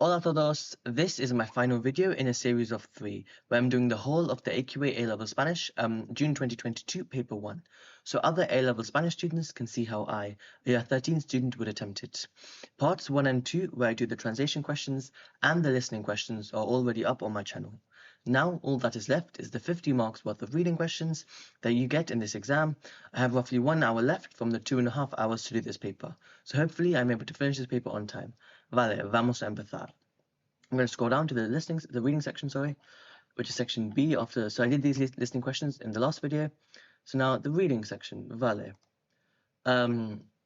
Hola a todos, this is my final video in a series of 3, where I'm doing the whole of the AQA A-Level Spanish, June 2022, paper 1. So other A-Level Spanish students can see how I, a year 13 student, would attempt it. Parts 1 and 2, where I do the translation questions and the listening questions, are already up on my channel. Now, all that is left is the 50 marks worth of reading questions that you get in this exam. I have roughly 1 hour left from the 2.5 hours to do this paper, so hopefully I'm able to finish this paper on time. Vale, vamos a empezar. I'm going to scroll down to the reading section, which is section B after. So I did these listening questions in the last video. So now the reading section, vale.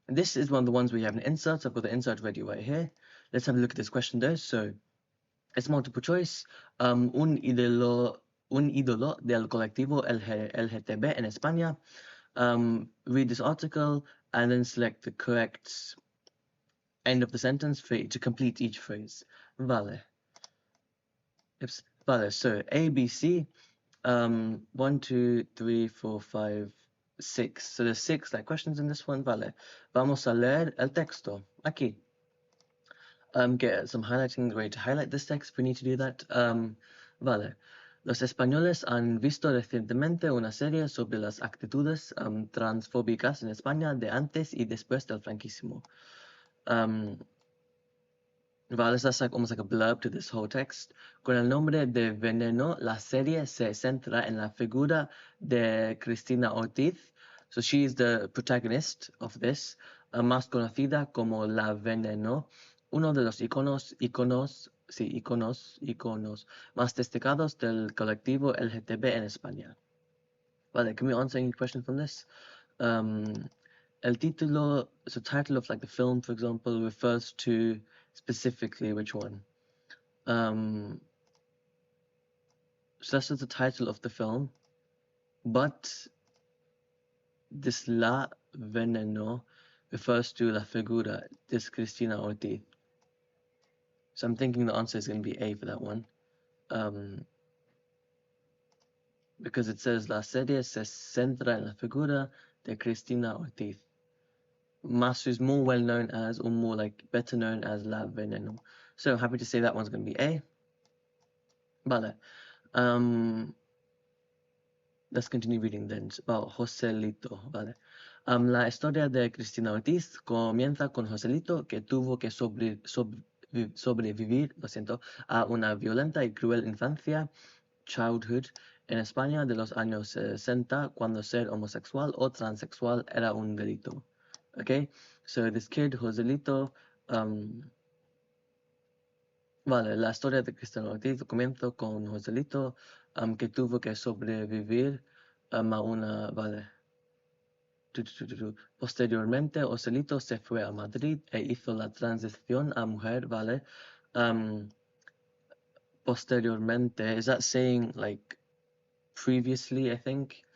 This is one of the ones where you have an insert. So I've got the insert ready right here. Let's have a look at this question though. So it's multiple choice. Un ídolo del colectivo LGTB en España. Read this article and then select the correct end of the sentence to complete each phrase. Vale. Vale, so A, B, C, 1, 2, 3, 4, 5, 6. So there's 6 questions in this one. Vale. Vamos a leer el texto. Aquí. Get some highlighting, ready to highlight this text if we need to do that. Vale. Los españoles han visto recientemente una serie sobre las actitudes transfóbicas en España de antes y después del franquismo. Vale, that's almost like a blurb to this whole text. Con el nombre de Veneno, la serie se centra en la figura de Cristina Ortiz. So she is the protagonist of this, más conocida como la Veneno, uno de los iconos más destacados del colectivo LGTB en España. Vale, can we answer any question from this? El título, so title of the film, for example, refers to specifically which one? So that's just the title of the film, but this La Veneno refers to la figura, this Cristina Ortiz. So I'm thinking the answer is going to be A for that one. Because it says la serie se centra en la figura de Cristina Ortiz. Masu is more well known as, or more better known as La Veneno. So I'm happy to say that one's going to be A. Vale. Let's continue reading then. About Joselito. Vale. La historia de Cristina Ortiz comienza con Joselito, que tuvo que sobrevivir, lo siento, a una violenta y cruel infancia, childhood, en España de los años 60, cuando ser homosexual o transexual era un delito. Okay, so this kid, Joselito, vale, la historia de Cristina Ortiz comienza con Joselito, que tuvo que sobrevivir a una, vale. Posteriormente, Joselito se fue a Madrid e hizo la transición a mujer, vale. Posteriormente, is that saying previously, I think?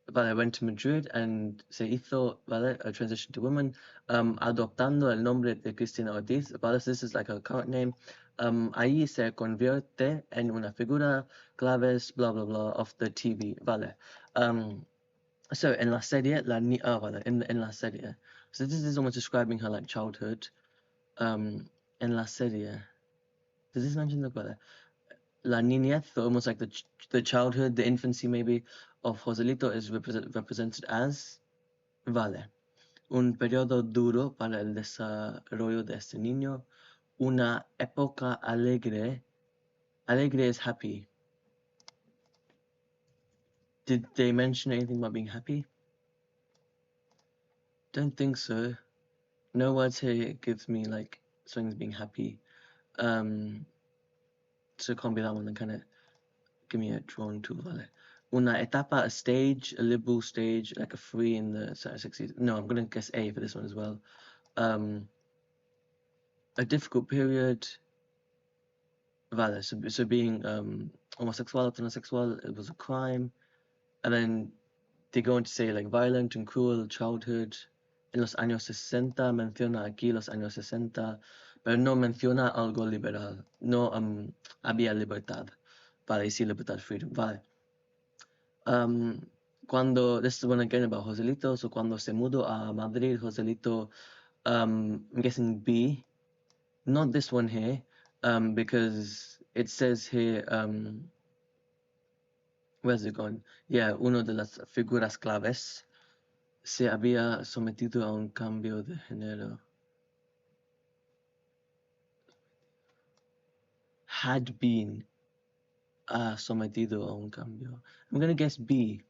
Vale, went to Madrid and se hizo, vale, a transition to woman, adoptando el nombre de Cristina Ortiz, vale, so this is like her current name. Ahí se convierte en una figura claves, blah, blah, blah, of the TV, vale. So en la serie, vale, en la serie. So this is almost describing her childhood. En la serie. Does this mention the, vale? La niñez, so almost like the childhood, the infancy maybe, of Joselito is represented as, vale, un periodo duro para el desarrollo de este niño, una época alegre. Alegre is happy. Did they mention anything about being happy? Don't think so. No words here gives me something's being happy. So it can't be that one. Then kind of give me a drawing tool, vale. Una etapa, a stage, a liberal stage, like a free in the 60s. No, I'm going to guess A for this one as well. A difficult period. Vale, so being homosexual or transsexual, it was a crime. And then they go on to say violent and cruel childhood. En los años 60, menciona aquí los años 60, pero no menciona algo liberal. No había libertad. Vale, sí, libertad, freedom. Vale. Cuando, this is one again about Joselito, so cuando se mudó a Madrid, Joselito, I'm guessing B, not this one here, because it says here, where's it gone? Yeah, uno de las figuras claves se había sometido a un cambio de género. Had been sometido a un cambio. I'm gonna guess B.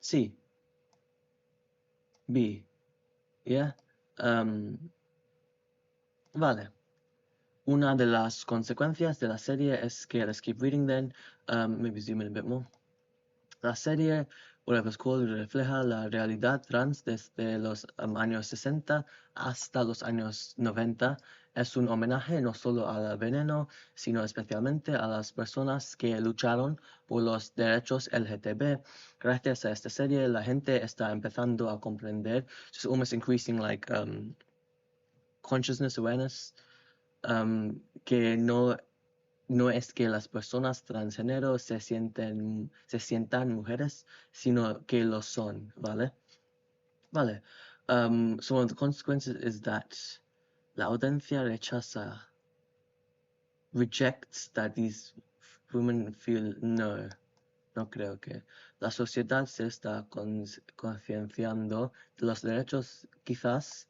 C. B. Yeah. Vale. Una de las consecuencias de la serie es que, let's keep reading then, maybe zoom in a bit more. La serie, whatever's called, refleja la realidad trans desde los años 60 hasta los años 90. Es un homenaje no solo al veneno, sino especialmente a las personas que lucharon por los derechos LGTB. Gracias a esta serie, la gente está empezando a comprender, just almost increasing like consciousness, awareness, que no es que las personas transgénero se sientan mujeres, sino que lo son, ¿vale? Vale. So one of the consequences is that la audiencia rejects that these women feel no. No creo que. La sociedad se está concienciando de los derechos, quizás,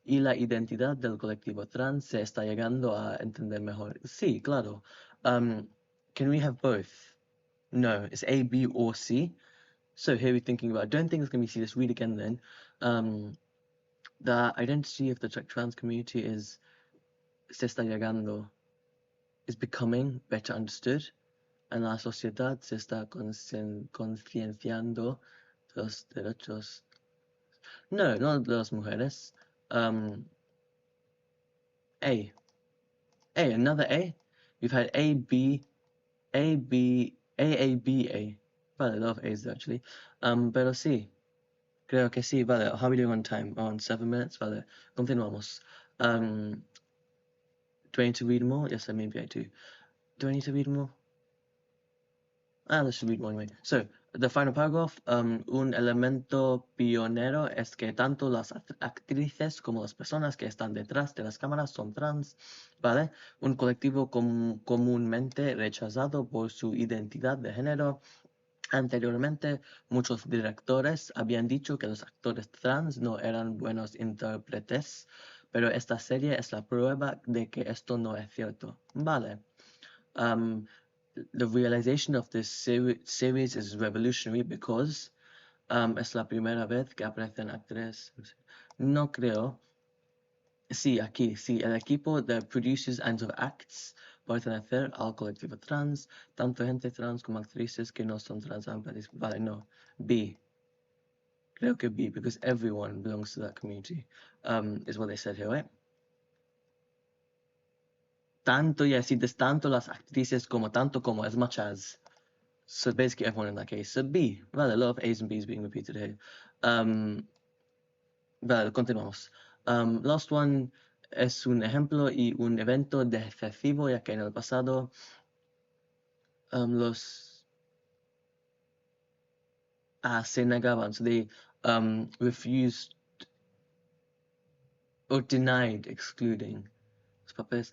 y la identidad del colectivo trans se está llegando a entender mejor. Sí, claro. Can we have both? No, it's A, B, or C. So here we're thinking about, I don't think it's going to be C. Let's read again then. The identity of the trans community se está llegando, is becoming better understood. And la sociedad se está concienciando de los derechos. No, not de las mujeres. A. Another A. We've had A, B, A, B, A, B, A. Vale, a lot of A's actually. Pero sí, creo que sí, vale. How are we doing on time? On 7 minutes, vale. Continuamos. Do I need to read more? Yes, maybe I do. Do I need to read more? Let's read one way. So, the final paragraph, un elemento pionero es que tanto las actrices como las personas que están detrás de las cámaras son trans, ¿vale? Un colectivo comúnmente rechazado por su identidad de género. Anteriormente, muchos directores habían dicho que los actores trans no eran buenos intérpretes, pero esta serie es la prueba de que esto no es cierto, ¿vale? The realization of this series is revolutionary because es la primera vez que aparecen actores. No creo. Sí, aquí, sí, el equipo de producers and of acts pertenecer al colectivo trans, tanto gente trans como actrices que no son trans. Vale, no. B. Creo que B, because everyone belongs to that community, is what they said here, right? Tanto, yeah, see, there's tanto las actrices como tanto como, as much as. So basically everyone in that case. So B, vale, a lot of A's and B's being repeated here. Vale, continuamos. Last one es un ejemplo y un evento decisivo, ya que en el pasado los se negaban, so they refused or denied excluding los papeles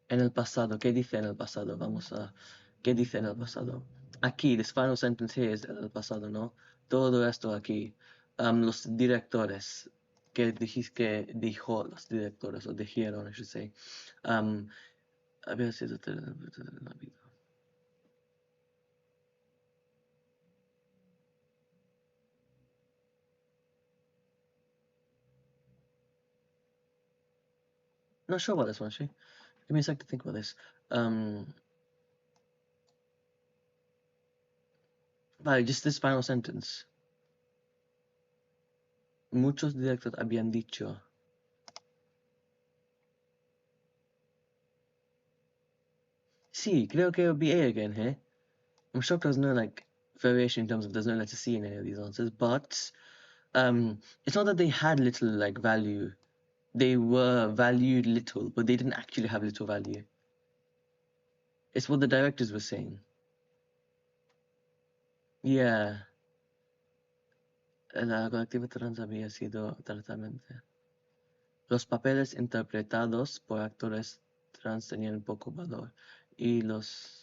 en el pasado. ¿Qué dice en el pasado? Vamos a... ¿Qué dice en el pasado? Aquí, this final sentence here is en el pasado, ¿no? Todo esto aquí. Los directores, que dijo los directores, o dijeron, I should say. Había sido la vida. Not sure about this one, actually. Give me a sec to think about this. Vale, just this final sentence. Muchos directores habían dicho. Sí, creo que it'll be A again here. I'm shocked there's no like variation in terms of there's no letter C in any of these answers, but it's not that they had little like value. They were valued little, but they didn't actually have little value. It's what the directors were saying. Yeah. La colectiva trans había sido tratamente. Los papeles interpretados por actores trans tenían poco valor. Y los...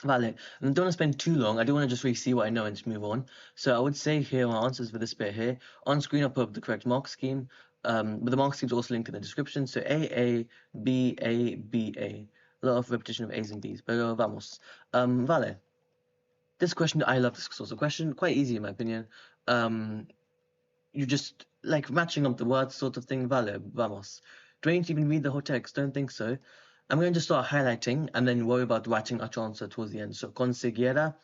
Vale, I don't want to spend too long. I do want to just really see what I know and just move on. So I would say here my answers for this bit here. On screen I'll put up the correct mark scheme. But the mark scheme is also linked in the description. So A, B, A, B, A. A lot of repetition of A's and B's. Pero vamos. Vale. This question, I love this sort of question. Quite easy in my opinion. You just like matching up the words sort of thing. Vale, vamos. Do I need to even read the whole text? Don't think so. I'm going to just start highlighting and then worry about writing our answer towards the end. So consiguiera,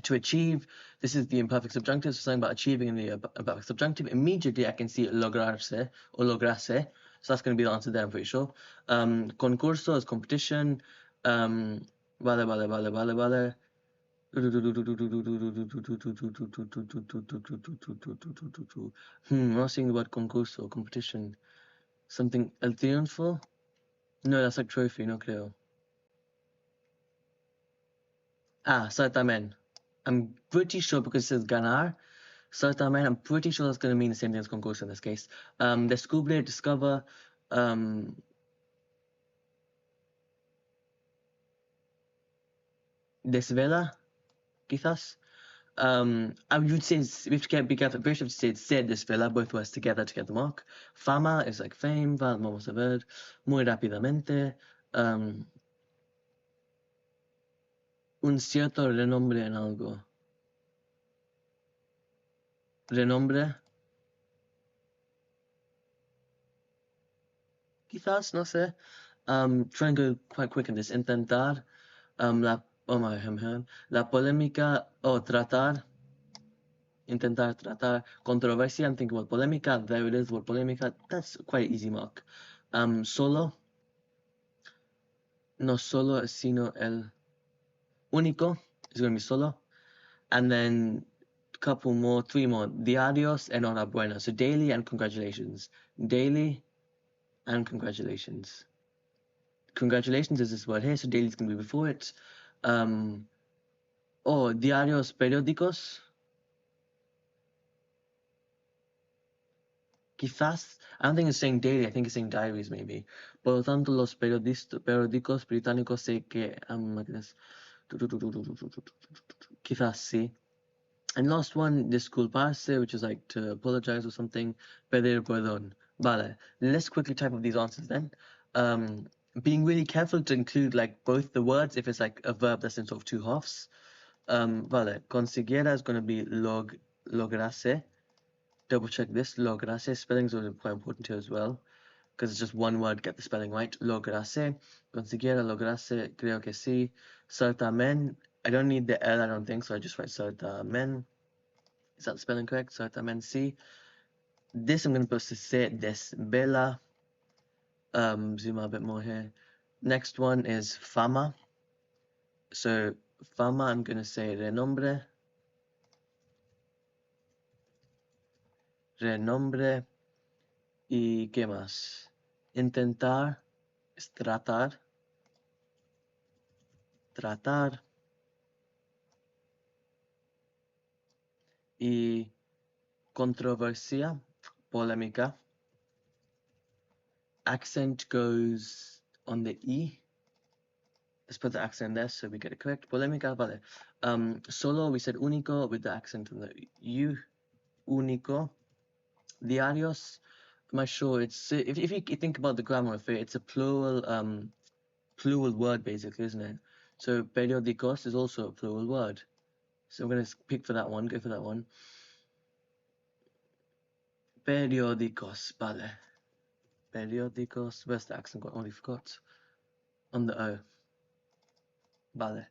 to achieve. This is the imperfect subjunctive, so something about achieving in the imperfect subjunctive. Immediately I can see lograrse or lograse. So that's going to be the answer there, I'm pretty sure. Concurso is competition. Vale, vale, vale, vale, vale. I'm not seeing the word concurso, competition. Something, el triunfo? No, that's like trophy, no creo. Ah, certamen. I'm pretty sure because it says ganar. Certamen, I'm pretty sure that's going to mean the same thing as concurso in this case. Descubre, discover. Desvela, quizás. I would say we have to be careful. British have to say said desvela, both words together to get the mark. Fama is like fame, vamos a ver. Muy rápidamente. Un cierto renombre en algo. Renombre. Quizás, no sé. Try and go quite quick in this. Intentar. La polémica o tratar. Intentar, tratar. Controversia, I'm thinking about polémica. There it is, word polémica. That's quite an easy mark. Solo. No solo, sino el único is going to be solo. And then a couple more, 3 more. Diarios, enhorabuena. So daily and congratulations. Daily and congratulations. Congratulations is this word here, so daily is going to be before it. Diarios periódicos. Quizás, I don't think it's saying daily, I think it's saying diaries maybe. Por lo tanto, los periódicos británicos sé que, quizás sí. And last one, disculparse, which is like to apologize or something. Pedir perdón. Vale, let's quickly type up these answers then. Being really careful to include like both the words if it's like a verb that's in sort of 2 halves. Vale, consiguiera is going to be lograse. Double check this, lograse. Spellings are quite important here as well, because it's just one word, get the spelling right. Lograse, consiguiera, lograse, creo que sí. Certamen, I don't need the L, I don't think, so I just write certamen. Is that the spelling correct? Certamen sí. This I'm going to post to say desvela. Zoom out a bit more here. Next one is fama. So fama, I'm going to say renombre. Renombre. ¿Y qué más? Intentar es tratar. Tratar. Y controversia, polémica. Accent goes on the E. Let's put the accent there so we get it correct. Polémica, vale. Solo, we said único with the accent on the U. Único. Diarios, I'm not sure. It's if you think about the grammar of it, it's a plural word basically, isn't it? So periódicos is also a plural word. So I'm gonna pick for that one. Go for that one. Periódicos, vale. Periódicos. Where's the accent? Got only forgot. On the O. Vale.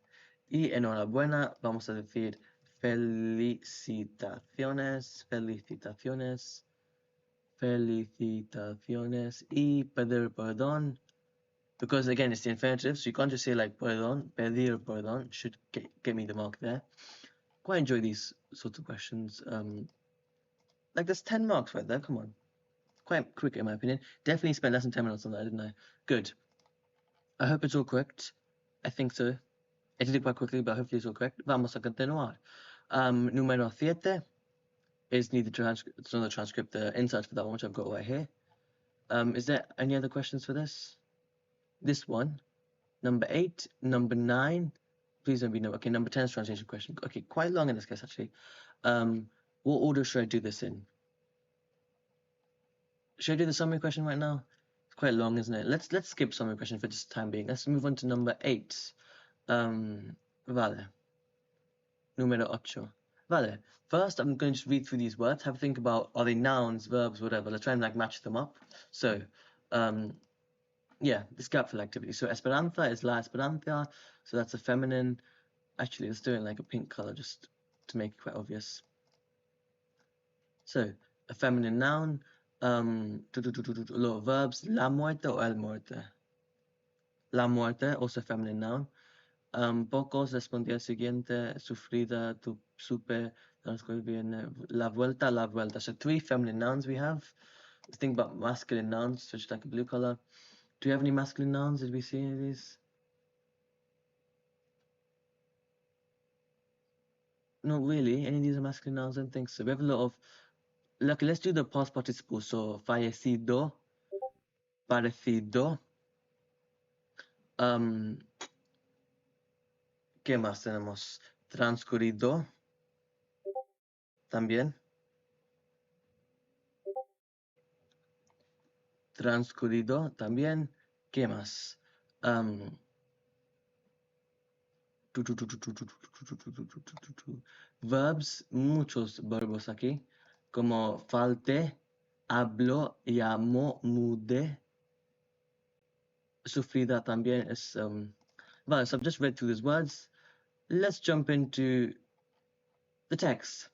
Y enhorabuena. Vamos a decir felicitaciones. Felicitaciones. Felicitaciones. Y pedir perdón. Because again, it's the infinitive, so you can't just say like perdón. Pedir perdón should get me the mark there. Quite enjoy these sorts of questions. Like there's 10 marks right there. Come on. Quite quick in my opinion. Definitely spent less than 10 minutes on that, didn't I? Good. I hope it's all correct. I think so. I did it quite quickly, but hopefully it's all correct. Vamos a continuar. Número 7. is need the transcript. It's not the transcript. The insert for that one, which I've got right here. Is there any other questions for this? This one, number 8, number 9. Please don't be no. Okay, number 10 is translation question. Okay, quite long in this case actually. What order should I do this in? Should I do the summary question right now? It's quite long, isn't it? Let's skip summary question for just the time being. Let's move on to number 8. Vale. Número 8. Vale. First, I'm going to just read through these words. Have a think about, are they nouns, verbs, whatever. Let's try and like match them up. So, yeah, this gap fill activity. So esperanza is la esperanza. So that's a feminine. Actually, let's do it in like a pink color just to make it quite obvious. So, a feminine noun. A lot of verbs. La muerte or el muerte. La muerte, also a feminine noun. Pocos respondía siguiente, sufrida, tu supe, la vuelta, la vuelta. So 3 feminine nouns we have. Let's think about masculine nouns, which is like a blue color. Do you have any masculine nouns? Did we see any of these? Not really. Any of these are masculine nouns? I don't think so. We have a lot of. Look, let's do the past participle. So fallecido, parecido. ¿Qué más tenemos? Transcurrido. También. Transcurrido también. ¿Qué más? Verbs, muchos verbos aquí, como falte, hablo, llamo, mudé. Sufrida también es. Vale, so I've just read through these words. Let's jump into the text.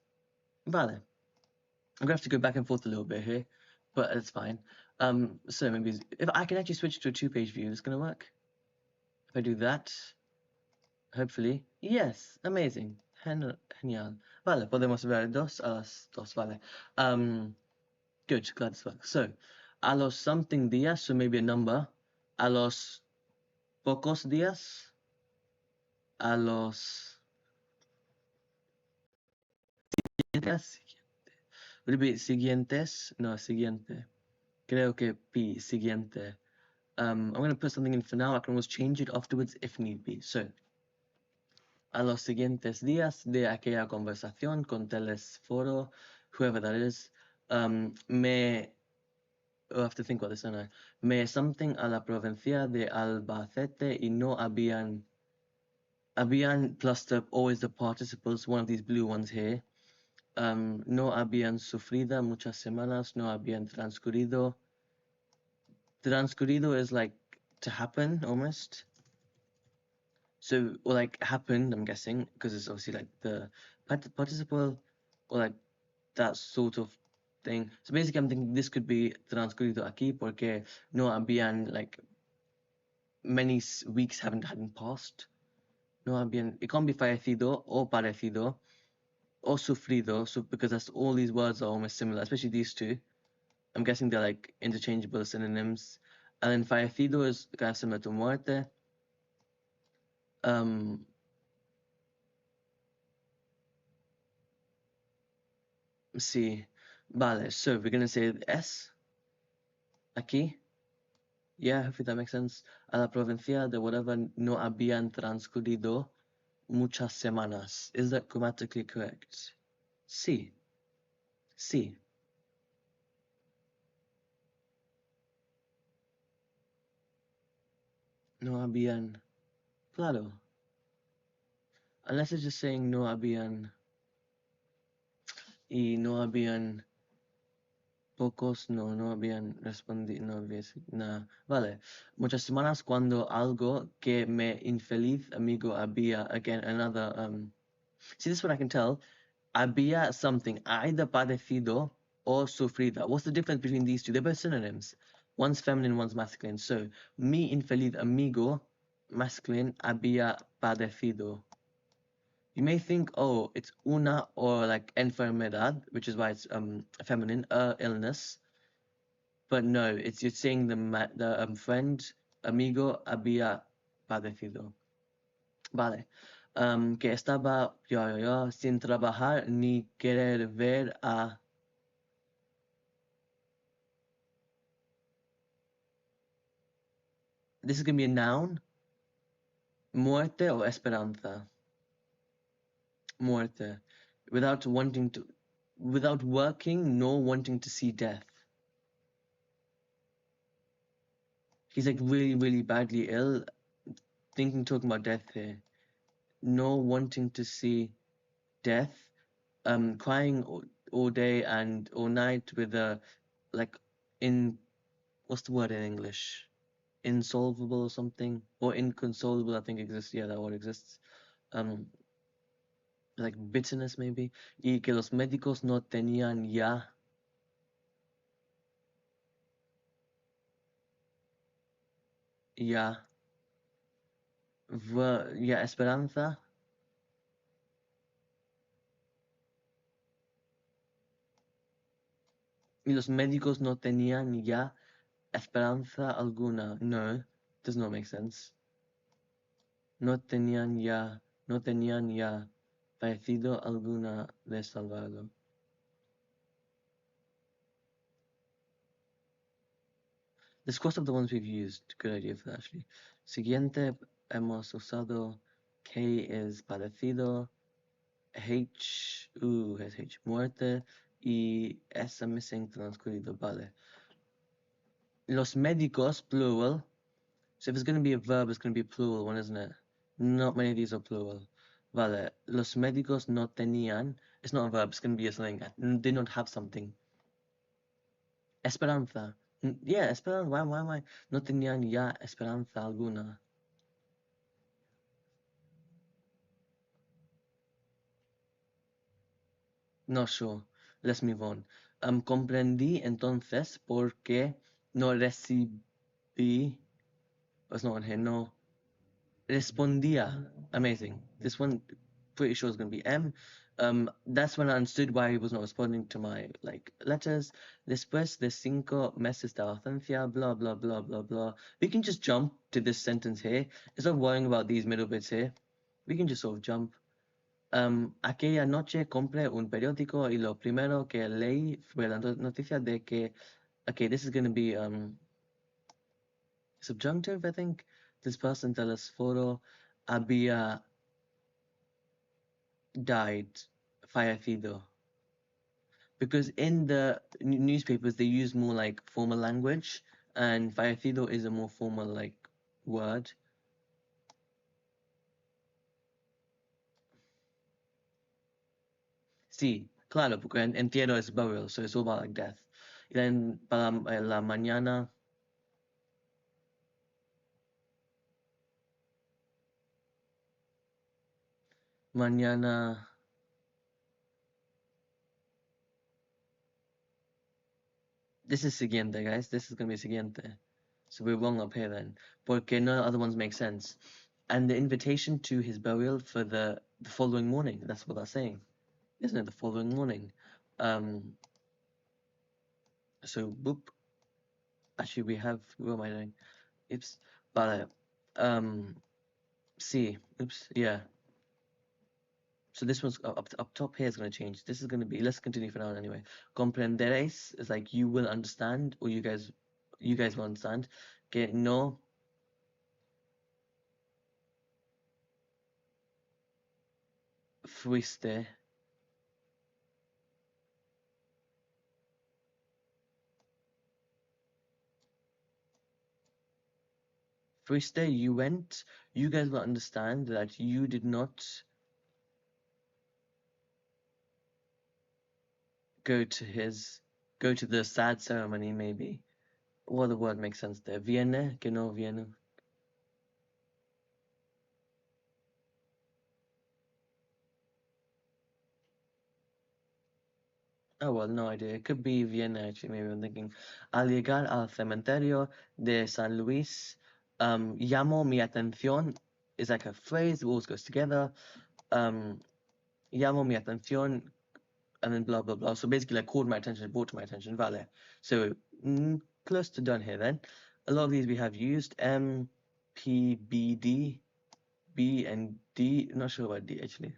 Vale. I'm gonna have to go back and forth a little bit here, but it's fine. So maybe if I can actually switch to a 2-page view, it's gonna work. If I do that, hopefully. Yes, amazing. Genial. Vale, podemos ver 2 a las 2, vale. Good, glad this works. So, a los something días, so maybe a number. A los pocos días. A los siguientes. Would it be siguientes? No, siguiente. Creo que siguiente. I'm going to put something in for now. I can always change it afterwards if need be. So, a los siguientes días de aquella conversación con Telesforo, whoever that is, me, I have to think about this, don't I? Me something a la provincia de Albacete y no habían plus always the participles, one of these blue ones here. No habían sufrido muchas semanas, no habían transcurrido. Transcurrido is like to happen almost. So, or like happened, I'm guessing, because it's obviously like the participle, or like that sort of thing. So basically, I'm thinking this could be transcurrido aquí, porque no habían, like, many weeks hadn't passed. No habían, it can't be fallecido, or parecido, or sufrido, so because that's all these words are almost similar, especially these two. I'm guessing they're like interchangeable synonyms. And then fallecido is kind of similar to muerte. Sí. Vale, so we're going to say S aquí. Yeah, hopefully that makes sense. A la provincia de whatever no habían transcurrido muchas semanas. Is that grammatically correct? Sí. Sí. No habían. Claro. Unless it's just saying no habían. Y no habían. Pocos no habían respondido, no había nada. Vale, muchas semanas cuando algo que me infeliz amigo había, again, another, see, this is what I can tell, había something, either padecido or sufrida. What's the difference between these two? They're both synonyms. One's feminine, one's masculine. So, mi infeliz amigo, masculine, había padecido. You may think, oh, it's una or like enfermedad, which is why it's feminine, illness. But no, it's you're saying the friend, amigo, había padecido. Vale. Que estaba yo, sin trabajar ni querer ver a... This is going to be a noun. Muerte o esperanza. Muerte. Without wanting to... Without working, nor wanting to see death. He's like really, really badly ill, talking about death here. No wanting to see death, crying all day and all night with a, like, what's the word in English? Insolvable or something? Or inconsolable, I think exists. Yeah, that word exists. Like bitterness maybe. Y que los médicos no tenían ya, ya esperanza. Y los médicos no tenían ya esperanza alguna. No, does not make sense. No tenían ya parecido alguna de salvarlo. Let's cross up the ones we've used. Good idea for that, actually. Siguiente, hemos usado K is parecido, H, es H, muerte, y S missing transcurrido, vale. Los médicos, plural. So if it's going to be a verb, it's going to be a plural one, isn't it? Not many of these are plural. Vale. Los médicos no tenían. It's not a verb, it's going to be a something. They don't have something. Esperanza. Yeah, esperanza. Why? No tenían ya esperanza alguna. Not sure. Let's move on. Comprendí entonces por qué no recibí. It's not on here. No. Respondía. Amazing. This one, pretty sure is going to be M. That's when I understood why he was not responding to my letters. Después de 5 meses de ausencia, blah blah blah blah blah. We can just jump to this sentence here. Instead of worrying about these middle bits here, we can just sort of jump. Aquella noche compré un periódico y lo primero que leí fue la noticia de que, okay, this is going to be subjunctive, I think. This person telesforo había died, fallecido. Because in the newspapers, they use more like formal language, and fallecido is a more formal like word. Sí, claro, porque entierro is burial, so it's all about like death. Y then para la mañana, mañana. This is siguiente, guys. This is gonna be siguiente. So we're wrong up here then, porque no other ones make sense. And the invitation to his burial for the following morning. That's what they're saying, isn't it? The following morning. So boop. Actually, we have. What am I doing? Oops. But C. Oops. Yeah. So this one's up top here is going to change. This is going to be. Let's continue for now anyway. Comprenderéis is like you will understand, or you guys will understand. Que no fuiste you went. You guys will understand that you did not go to the sad ceremony. Maybe. What the word makes sense there? Viene, que no viene. Oh, well, no idea. It could be Vienna, actually. Maybe I'm thinking. Al llegar al cementerio de San Luis, llamó mi atención is like a phrase, it always goes together. Llamó mi atención, and then blah, blah, blah. So basically, like, caught my attention, brought to my attention, vale. So, close to done here then. A lot of these we have used. M, P, B, D, B and D. Not sure about D actually.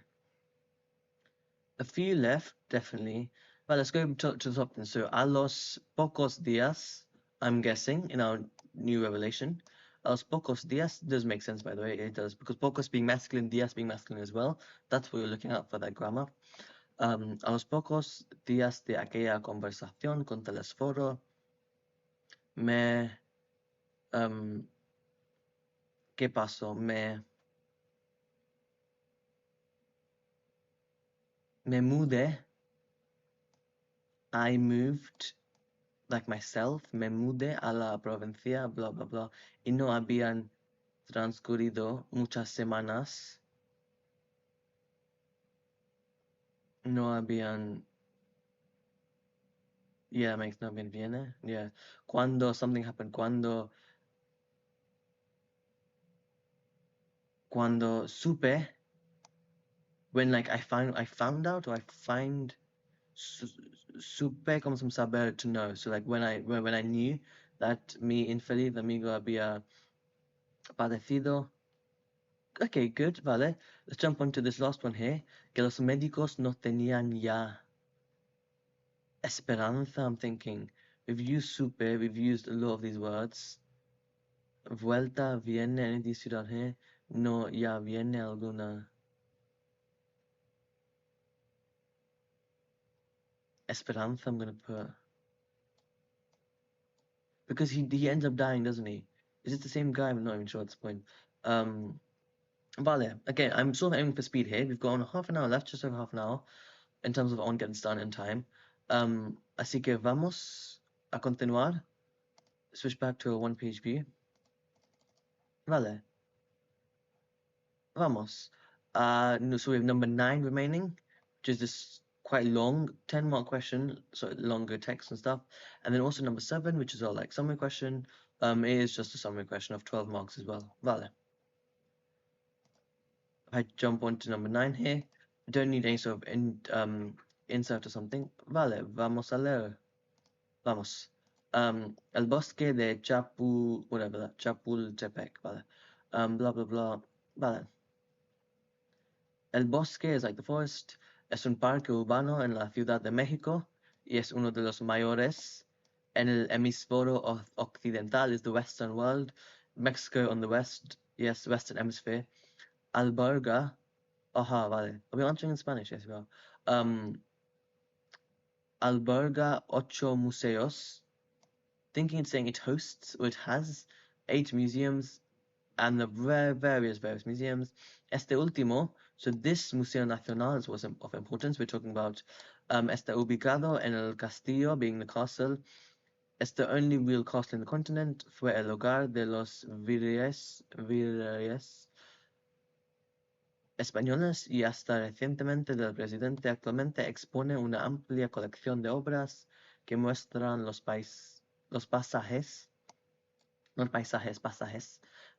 A few left, definitely. But let's go to the top then. So, a los pocos días, I'm guessing, in our new revelation. A los pocos días does make sense, by the way. It does, because pocos being masculine, días being masculine as well. That's what you're looking at for that grammar. A los pocos días de aquella conversación con Telesforo, me... ¿Qué pasó? Me mudé. I moved, like myself, me mudé a la provincia, blah, blah, blah. Y no habían transcurrido muchas semanas. No habían... Yeah, makes no bien viene. Yeah. Cuando something happened, cuando supe, when like I found out, or I find, supe como some saber, to know. So like when I knew that mi infeliz amigo había padecido. Okay, good, vale. Let's jump on to this last one here. Que los médicos no tenían ya esperanza. I'm thinking, we've used supe, we've used a lot of these words. Vuelta, viene, any of these two down here. No, ya viene alguna esperanza, I'm gonna put. Because he ends up dying, doesn't he? Is it the same guy? I'm not even sure at this point. Vale, again, I'm sort of aiming for speed here. We've got on half an hour left, just over half an hour, in terms of on getting started in time. Así que vamos a continuar. Switch back to a one-page view. Vale. Vamos. So we have number 9 remaining, which is this quite long 10-mark question, so longer text and stuff. And then also number 7, which is all like summary question. It is just a summary question of 12 marks as well. Vale. I jump on to number 9 here. Don't need any sort of insert or something. Vale, vamos a leer. Vamos. El bosque de Chapultepec. Vale. Blah, blah, blah. Vale. El bosque is like the forest. Es un parque urbano en la Ciudad de México y es uno de los mayores en el hemisferio occidental, is the western world. Mexico on the west, yes, western hemisphere. Alberga, aha, vale. Are we answering in Spanish? Yes, we are. Alberga 8 museos. Thinking it's saying it hosts, or it has 8 museums, and the various museums. Este último, so this Museo Nacional is of importance. We're talking about está ubicado en el castillo, being the castle. Es the only real castle in the continent. Fue el hogar de los virreyes españoles y hasta recientemente del presidente. Actualmente expone una amplia colección de obras que muestran los pasajes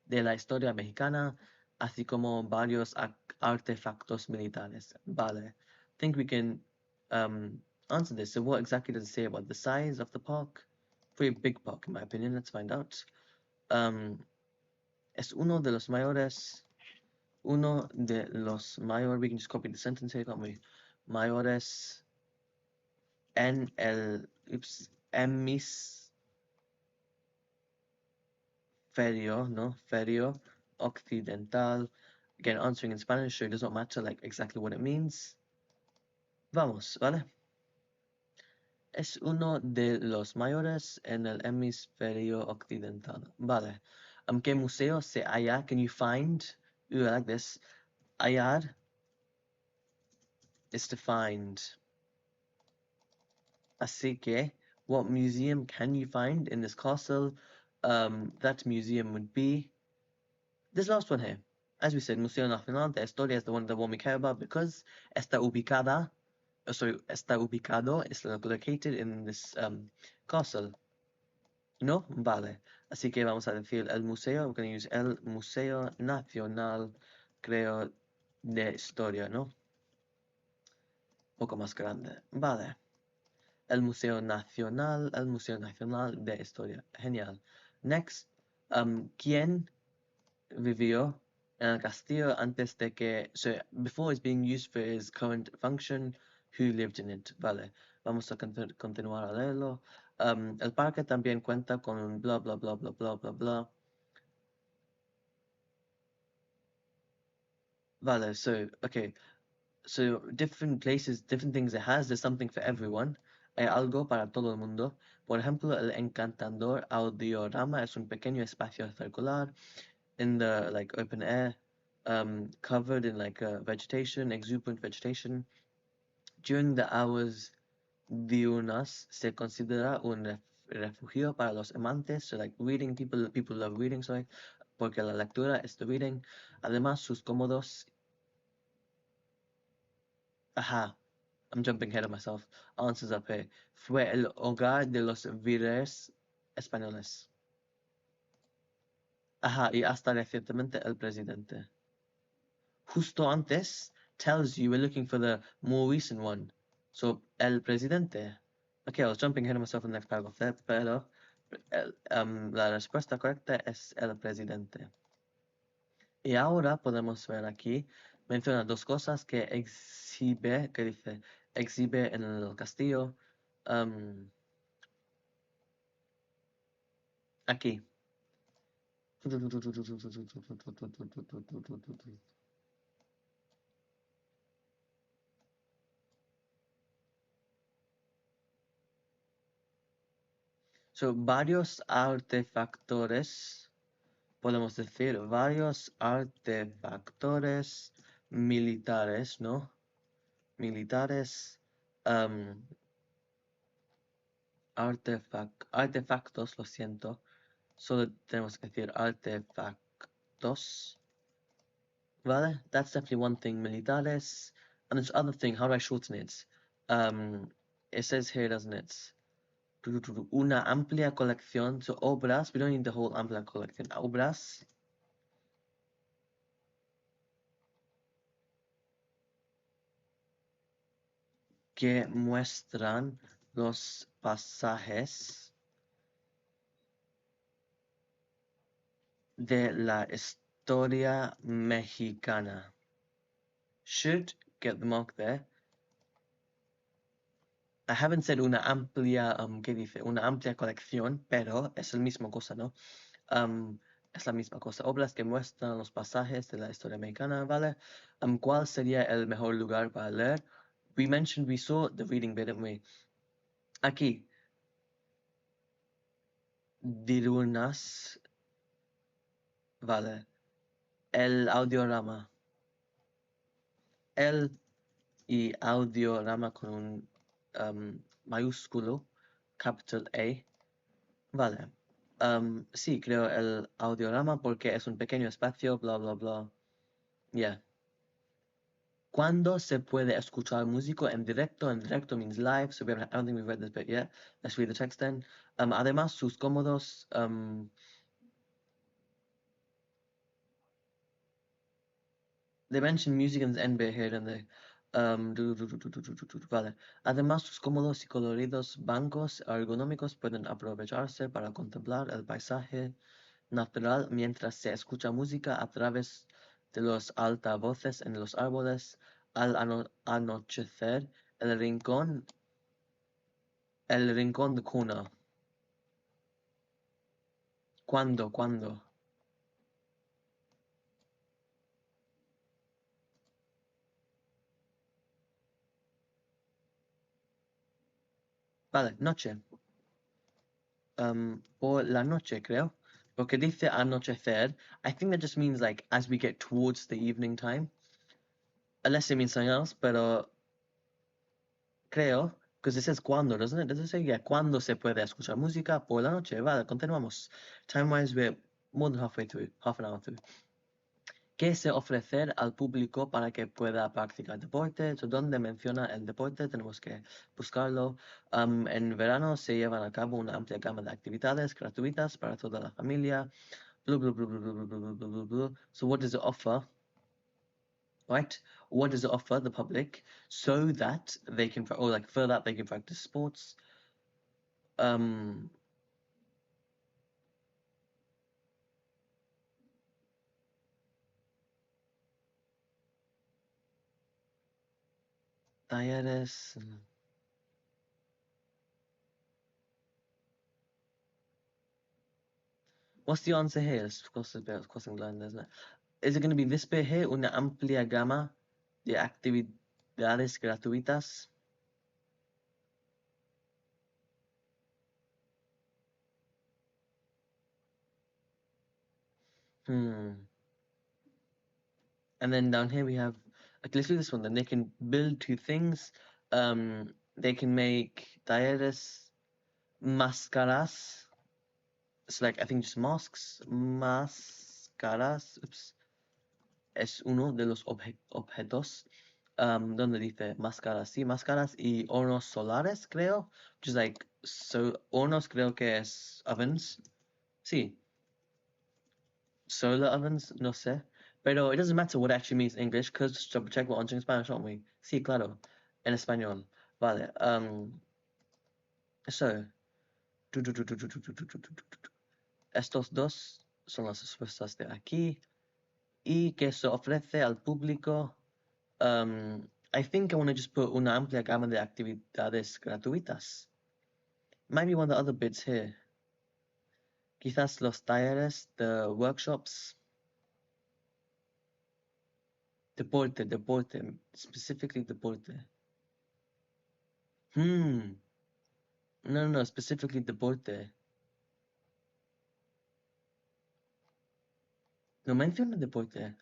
de la historia mexicana, así como varios artefactos militares. Vale. I think we can answer this. So what exactly does it say about the size of the park? Pretty big park, in my opinion. Let's find out. Es uno de los mayores. Uno de los mayores. We can just copy the sentence here, can't we? Mayores en el hemisferio, no? Ferio occidental. Again, answering in Spanish, so it does not matter like exactly what it means. Vamos, ¿vale? Es uno de los mayores en el hemisferio occidental. Vale. ¿Qué museo se halla? Can you find? Ooh, I like this. Hallar is to find. Así que, what museum can you find in this castle? That museum would be this last one here. As we said, Museo Nacional de Historia is the one we care about because está ubicado, is located in this castle. ¿No? Vale. Así que vamos a decir el museo. We're going to use el Museo Nacional, creo, de Historia, ¿no? Un poco más grande. Vale. El Museo Nacional de Historia. Genial. Next. ¿Quién vivió en el castillo antes de que, so before it's being used for its current function, who lived in it, vale. Vamos a continuar a leerlo. El parque también cuenta con un bla bla bla bla bla bla bla. Vale, so, okay. So different places, different things it has, there's something for everyone. Hay algo para todo el mundo. Por ejemplo, el encantador audiorama es un pequeño espacio circular in the like open air, covered in like vegetation, exuberant vegetation. During the hours diurnas se considera un refugio para los amantes, so like reading, people love reading, sorry, porque la lectura es the reading. Además, sus cómodos, ajá, I'm jumping ahead of myself. Answers up here. Fue el hogar de los virreyes españoles. Ajá, y hasta recientemente el presidente. Justo antes tells you we're looking for the more recent one. So, el presidente. Okay, I was jumping ahead of myself in the next paragraph there, pero la respuesta correcta es el presidente. Y ahora podemos ver aquí, menciona dos cosas que exhibe, que dice, exhibe en el castillo. Aquí. So, varios artefactores, podemos decir, varios artefactores militares, ¿no? Militares, artefactos, lo siento. Solo tenemos que decir artefactos. Vale, that's definitely one thing, militares. And this other thing, how do I shorten it? It says here, doesn't it? Una amplia colección, so obras, we don't need the whole amplia colección, obras que muestran los pasajes de la historia mexicana. Should get the mark there. I haven't said una amplia, ¿qué dice? Una amplia colección, pero es el mismo cosa, ¿no? Es la misma cosa. Obras que muestran los pasajes de la historia mexicana, ¿vale? ¿Cuál sería el mejor lugar para leer? We saw the reading bit, didn't we? Aquí. Diurnas, vale. El audiorama. El y audiorama con un mayúsculo, capital A. Vale. Sí, creo el audiorama porque es un pequeño espacio, bla, bla, bla. Yeah. ¿Cuándo se puede escuchar música en directo? En directo means live, so I don't think we've read this bit yet. Let's read the text then. Además, sus cómodos, they mention music in the end bit here, don't they? Vale. Además, sus cómodos y coloridos bancos ergonómicos pueden aprovecharse para contemplar el paisaje natural mientras se escucha música a través de los altavoces en los árboles. Al anochecer, el rincón de cuna. ¿Cuándo? ¿Cuándo? Vale, noche. Por la noche, creo. Porque dice anochecer. I think that just means like as we get towards the evening time. Unless it means something else, pero creo, because it says cuándo, doesn't it? Does it say, yeah, cuándo se puede escuchar música por la noche? Vale, continuamos. Time-wise, we're more than halfway through, half an hour through. ¿Qué se ofrecer al público para que pueda practicar deporte? So, ¿dónde menciona el deporte? Tenemos que buscarlo. En verano se llevan a cabo una amplia gama de actividades gratuitas para toda la familia. Blah, blah, blah, blah, blah, blah, blah, blah, blah, blah. So what does it offer? Right? What does it offer the public so that they can, or like for that they can practice sports? talleres. What's the answer here? It's crossing the line, isn't it? Is it going to be this bit here? Una amplia gama de actividades gratuitas. Hmm. And then down here we have, okay, let's do this one then. They can build two things. They can make talleres máscaras. It's like, I think just masks. Máscaras. Oops. Es uno de los objetos. Donde dice máscaras. Sí, máscaras y hornos solares, creo. Just like, so, hornos creo que es ovens. Sí. Solar ovens, no sé. Pero it doesn't matter what it actually means in English, because just double check we're answering in Spanish, aren't we? Sí, claro. En español. Vale. So, estos dos son las respuestas de aquí. Y que se ofrece al público. I think I want to just put una amplia gama de actividades gratuitas. Might be one of the other bits here. Quizás los talleres, the workshops. Deporte, specifically deporte. No, specifically deporte. No menciona deporte.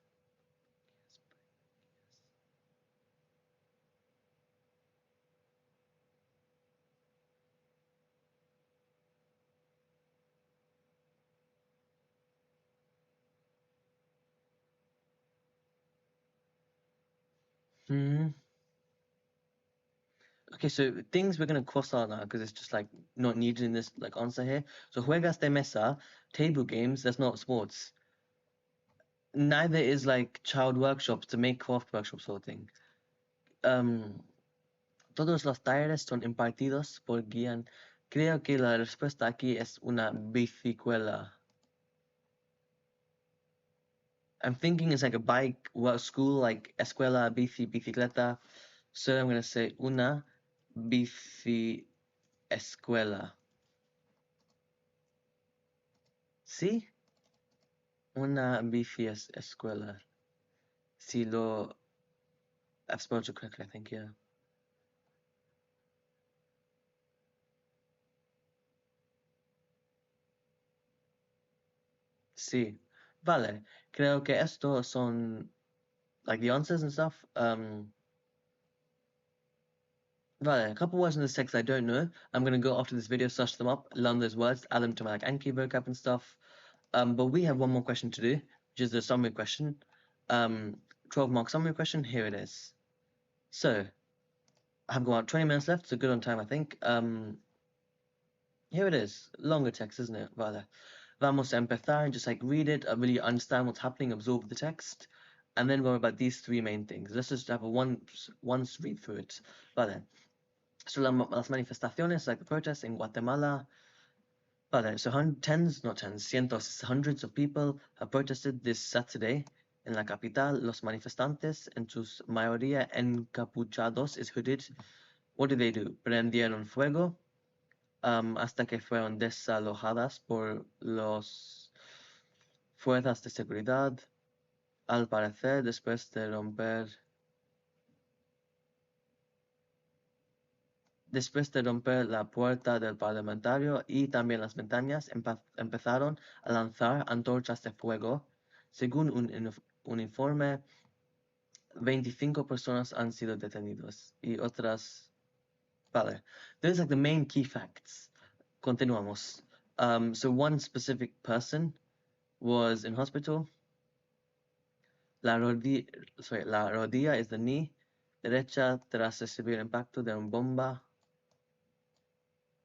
Okay, so things we're gonna cross out now because it's just like not needed in this like answer here. So juegas de mesa, table games, that's not sports. Neither is like child workshops to make craft workshops sort of thing. Todos los talleres son impartidos por guían. Creo que la respuesta aquí es una bicicuela. I'm thinking it's like a bike, school, like escuela, bicicleta. So I'm gonna say una bici escuela. ¿Sí? Una bici escuela. Si lo... I've spelled it correctly, I think, yeah. Sí. Vale. Creo que esto son, like, the answers and stuff. Vale, a couple words in this text I don't know. I'm gonna go after this video, search them up, learn those words, add them to my, like, Anki vocab and stuff. But we have one more question to do, which is the summary question. 12-mark summary question, here it is. So, I've got 20 minutes left, so good on time, I think. Here it is. Longer text, isn't it? Vale. Vamos a empezar and just like read it, really understand what's happening, absorb the text, and then worry about these three main things. Let's just have a once read through it. Vale. So las manifestaciones, like the protests in Guatemala. Vale. So cientos, hundreds of people have protested this Saturday in la capital. Los manifestantes, en su mayoría encapuchados, is hooded. What do? Prendieron fuego. Hasta que fueron desalojadas por los fuerzas de seguridad, al parecer después de romper la puerta del parlamentario y también las ventanas, empezaron a lanzar antorchas de fuego. Según un informe, 25 personas han sido detenidas y otras... Vale, those are like the main key facts. Continuamos. So one specific person was in hospital. La rodilla is the knee derecha tras recibir impacto de una bomba.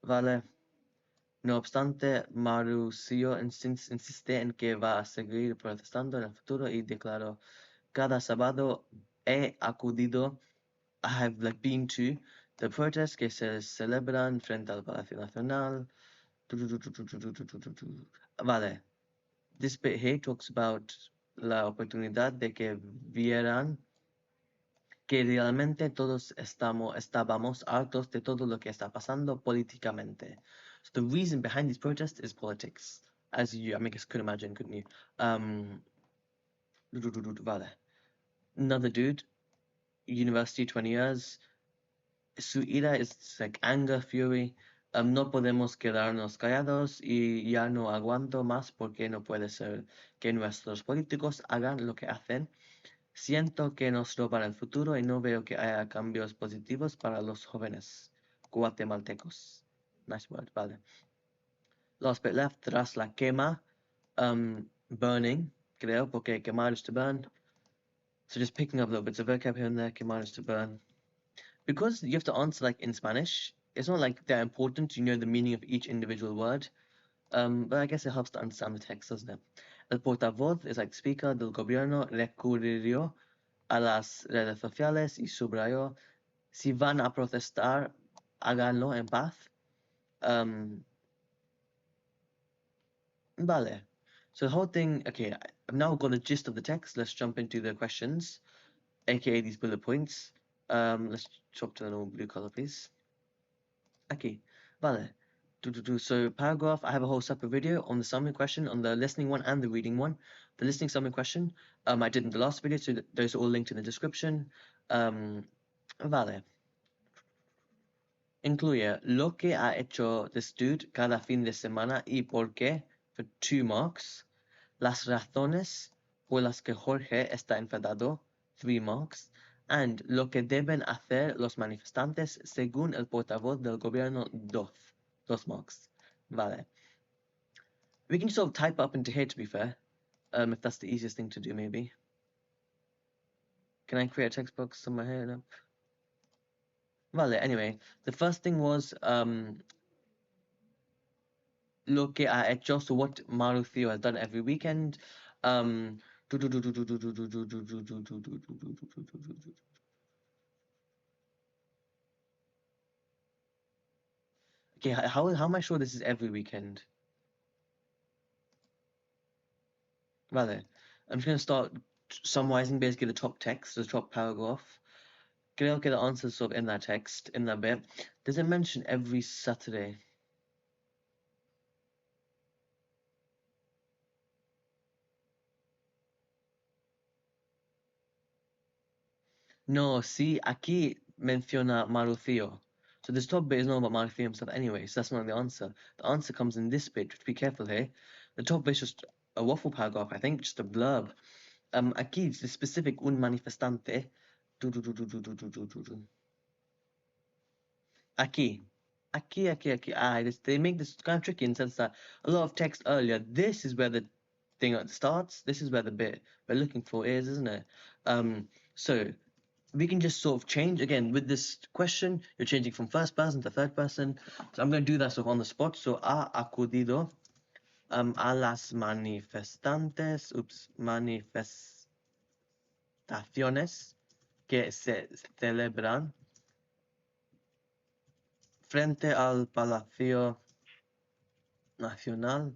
Vale. No obstante, Mauricio insiste en que va a seguir protestando en el futuro y declaró, cada sábado he acudido, I have like been to the protests que se celebran frente al Palacio Nacional. Vale. This bit here talks about la oportunidad de que vieran que realmente todos estábamos hartos de todo lo que está pasando políticamente. So the reason behind these protests is politics, as you, I guess, could imagine, couldn't you? Vale. Another dude, university, 20 years. Su ira is like anger, fury. No podemos quedarnos callados y ya no aguanto más porque no puede ser que nuestros políticos hagan lo que hacen. Siento que nos roban el futuro y no veo que haya cambios positivos para los jóvenes guatemaltecos. Nice word, vale. Last bit left, tras la quema, burning, creo, porque quemar is to burn. So just picking up little bits of vocab here and there, quemar is to burn. Because you have to answer like in Spanish, it's not like that important to know the meaning of each individual word. But I guess it helps to understand the text, doesn't it? El portavoz is like speaker del gobierno recurrió a las redes sociales y subrayó, si van a protestar, háganlo en paz. Vale. So the whole thing, okay, I've now got the gist of the text. Let's jump into the questions, aka these bullet points. Let's swap to the normal blue color, please. Okay, vale. So paragraph, I have a whole separate video on the summary question, on the listening one and the reading one. The listening summary question, I did in the last video, so those are all linked in the description. Vale. Incluye lo que ha hecho this dude cada fin de semana y por qué, for 2 marks. Las razones por las que Jorge está enfadado, 3 marks. And lo que deben hacer los manifestantes según el portavoz del gobierno, 2 marks. Vale. We can sort of type up into here, to be fair, if that's the easiest thing to do, maybe. Can I create a text box somewhere here? No. Vale, anyway, the first thing was lo que ha hecho, so what Marucio has done every weekend. Okay, how am I sure this is every weekend? Vale, I'm just going to start summarizing basically the top text, the top paragraph. Creo que the answer is sort of in that text, in that bit. Does it mention every Saturday? No, sí, aquí menciona Marucio. So this top bit is not about Marucio himself anyway, so that's not the answer. The answer comes in this bit, just be careful here. The top bit is just a waffle paragraph, I think, just a blurb. Aquí, the specific un manifestante. Aquí. They make this kind of tricky in the sense that a lot of text earlier, this is where the thing starts, this is where the bit we're looking for is, isn't it? So we can just sort of change again with this question. You're changing from first person to third person. So I'm going to do that sort of on the spot. So ha acudido a las manifestaciones que se celebran frente al Palacio Nacional.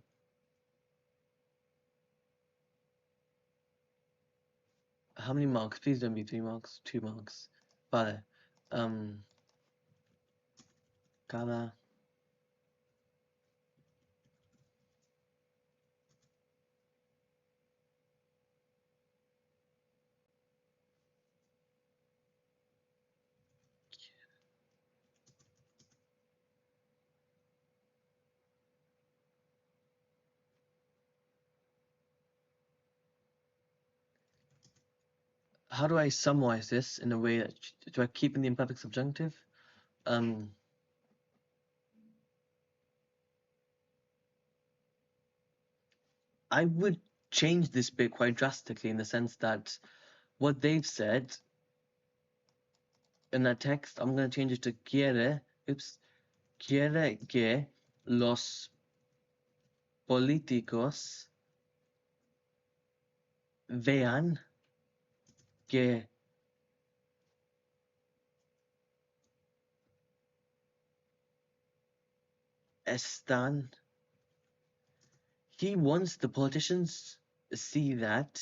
How many marks? Please don't be 3 marks, 2 marks. Vale. Cada how do I summarize this in a way that do I keep in the imperfect subjunctive? I would change this bit quite drastically in the sense that what they've said in that text, I'm going to change it to quiere que los políticos vean que están. He wants the politicians to see that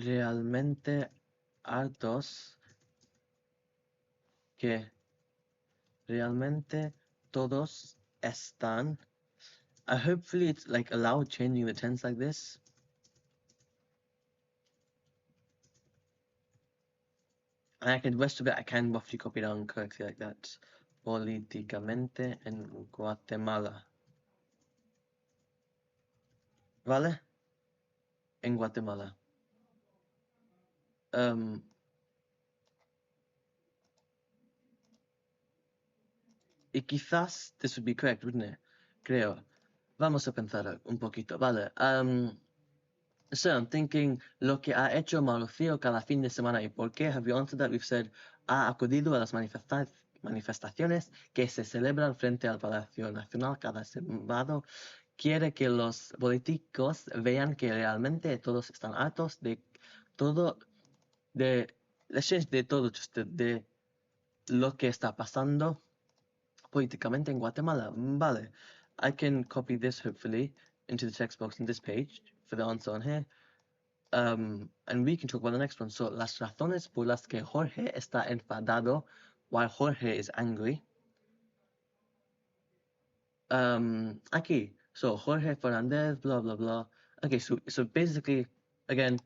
realmente hartos, que realmente todos están. Hopefully it's like allowed changing the tense like this. And I can, rest of it I can roughly copy down correctly like that. Políticamente en Guatemala. ¿Vale? En Guatemala. Y quizás this would be correct, wouldn't it? Creo. Vamos a pensar un poquito, vale. So I'm thinking lo que ha hecho Mauricio cada fin de semana y por qué. Have you answered that? We've said ha acudido a las manifestaciones que se celebran frente al Palacio Nacional cada sábado. Quiere que los políticos vean que realmente todos están hartos de todo, de todo, de lo que está pasando políticamente en Guatemala. Vale. I can copy this hopefully into the text box in this page for the answer on here. And we can talk about the next one. So, las razones por las que Jorge está enfadado while Jorge is angry. Aquí. So, Jorge Fernandez, blah, blah, blah. Okay, so basically, again,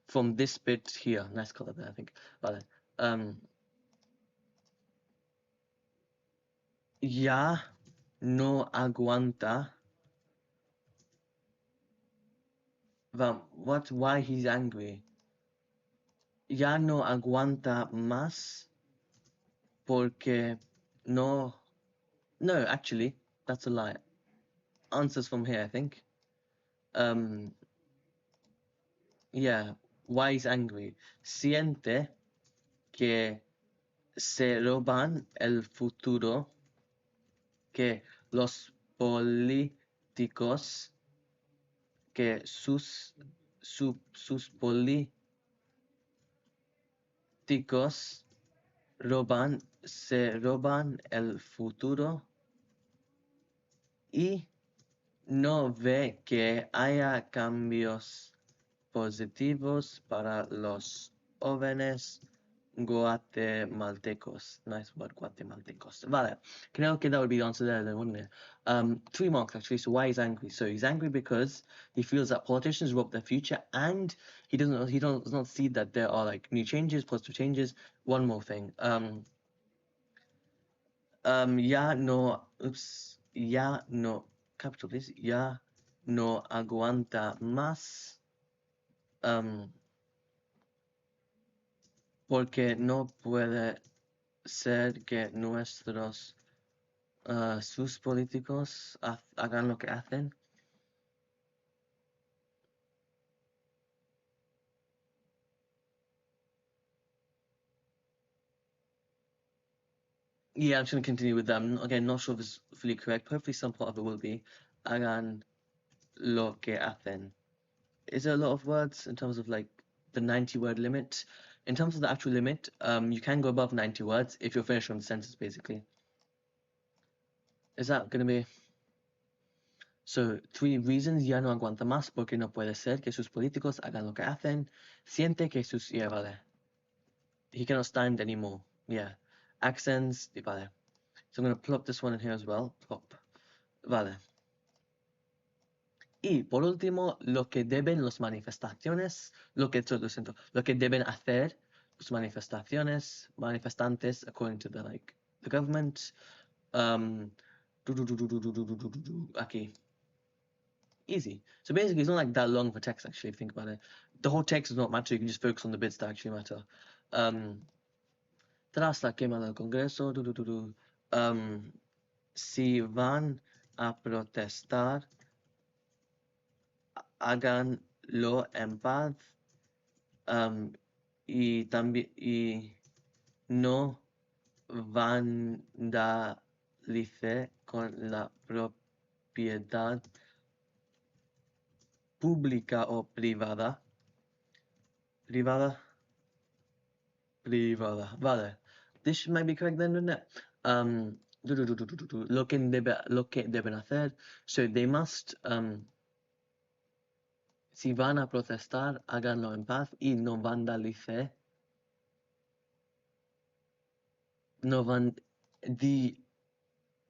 from this bit here, nice color there, I think. Vale. Ya no aguanta. Why he's angry? Ya no aguanta más porque no. No, actually, that's a lie. Answers from here, I think. Yeah, why he's angry. Siente que se roban el futuro, que los políticos, que sus políticos se roban el futuro y no ve que haya cambios positivos para los jóvenes guatemaltecos. Nice word, guatemaltecos. Vale, creo que that would be the answer there then, wouldn't it? 3 marks actually. So why he's angry? So he's angry because he feels that politicians rob their future and he does not see that there are like new changes, positive changes. One more thing. Ya no, capital please, ya no aguanta más. Porque no puede ser que nuestros sus políticos hagan lo que hacen. Yeah, I'm just going to continue with them. Again, not sure if it's fully correct. Hopefully some part of it will be. Hagan lo que hacen. Is there a lot of words in terms of like the 90 word limit? In terms of the actual limit, you can go above 90 words if you're finished on the sentence, basically. Is that going to be... So, 3 reasons. Ya no aguanta más porque no puede ser que sus políticos hagan lo que hacen. Siente que sus... Yeah, vale. He cannot stand anymore. Yeah. Accents. Vale. So I'm going to plop this one in here as well. Plop. Vale. Y por último, lo que deben las manifestaciones, lo que deben hacer los manifestantes, according to the government. Aquí. Easy. So basically, it's not like that long for text, actually, if you think about it. The whole text does not matter. You can just focus on the bits that actually matter. Tras la quema del Congreso, si van a protestar, háganlo en paz. Y también no vandalice con la propiedad pública o privada. Privada. Vale. This might be correct then, wouldn't it? Lo que deben hacer. So they must Si van a protestar, háganlo en paz y no vandalice. No van... The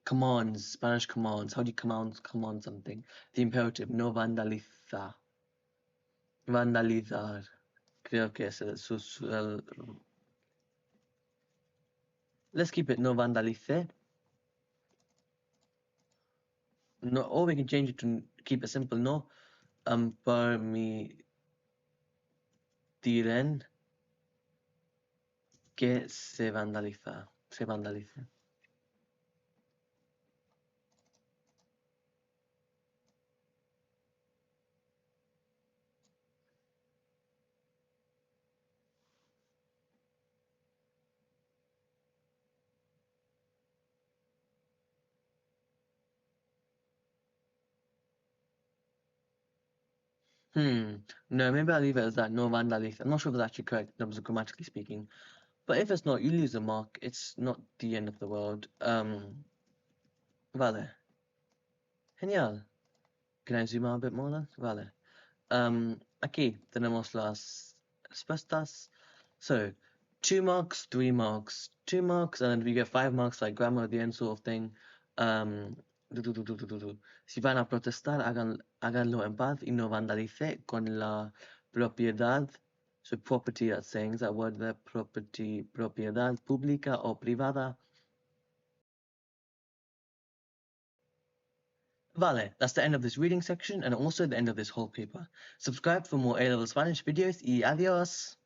commands, Spanish commands. How do you command something? The imperative, no vandaliza. Vandalizar. Creo que es let's keep it no vandalice. No, or we can change it to keep it simple. No permitiren que se vandaliza. Se vandalice. No, maybe I'll leave it as that. No vandalize. I'm not sure if that's actually correct in terms of grammatically speaking. But if it's not, you lose a mark. It's not the end of the world. Vale. Genial. Can I zoom out a bit more then? Vale. Aquí tenemos las respuestas. So, 2 marks, 3 marks, 2 marks, and then we get 5 marks like grammar at the end sort of thing. Si van a protestar, háganlo en paz y no vandalice con la propiedad. So property, that's saying, is that word there? Property, propiedad pública o privada. Vale, that's the end of this reading section and also the end of this whole paper. Subscribe for more A-Level Spanish videos y adios!